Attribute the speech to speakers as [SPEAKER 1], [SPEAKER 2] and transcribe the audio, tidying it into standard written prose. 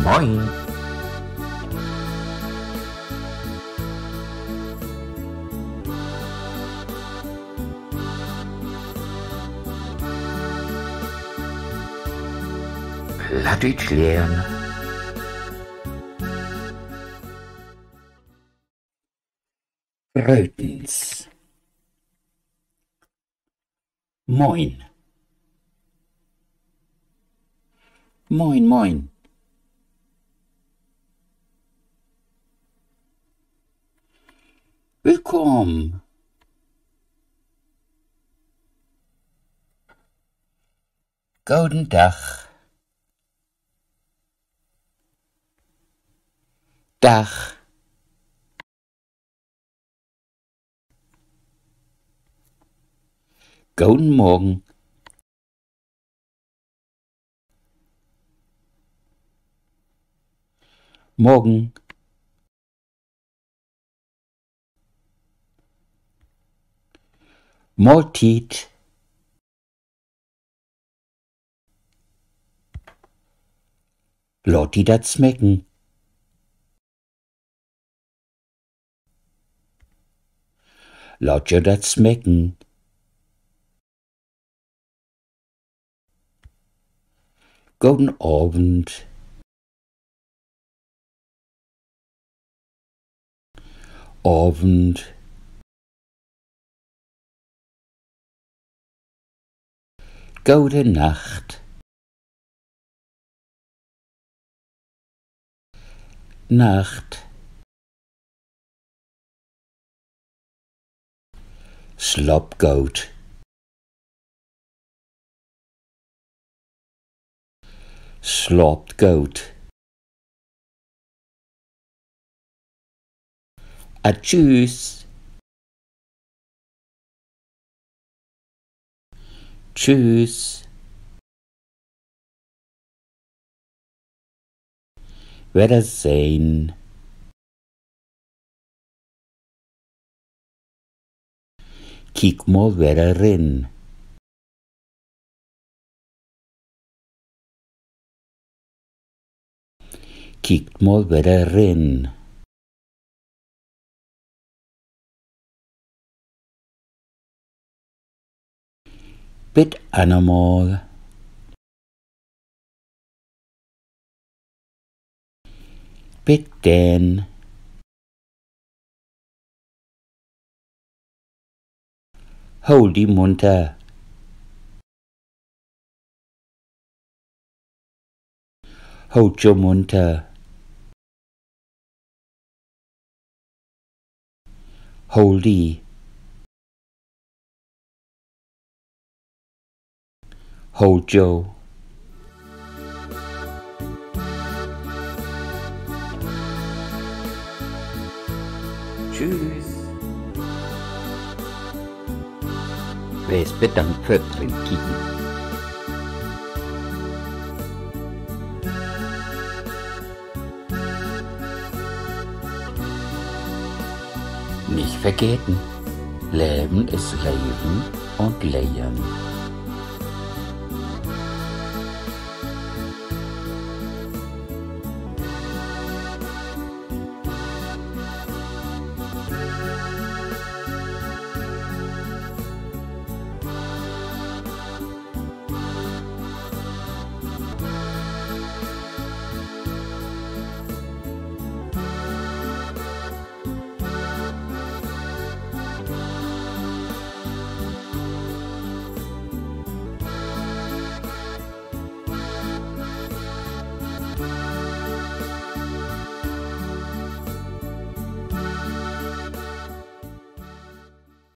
[SPEAKER 1] Moin! Plattdeutsch lernen. Drittens. Moin. Moin, moin. Willkommen. Guten Tag. Dach. Guten Morgen. Morgen. Mahlzeit. Lass die dat smecken. Lass dir dat smecken. Guten Abend. Abend. Gute Nacht. Nacht. Slap gut. Slaapt gut. Tschüss. Tschüss. Wiedersehen. Kijk mal wieder rein. Kijk mal wieder rein. Bitte einmal. Bitte. Hol die munter. Hold your munter. Hold die. Hold Joe. Tschüss. Wees bedankt für drin kicken. Nicht vergessen, Leben ist Leben und Leben.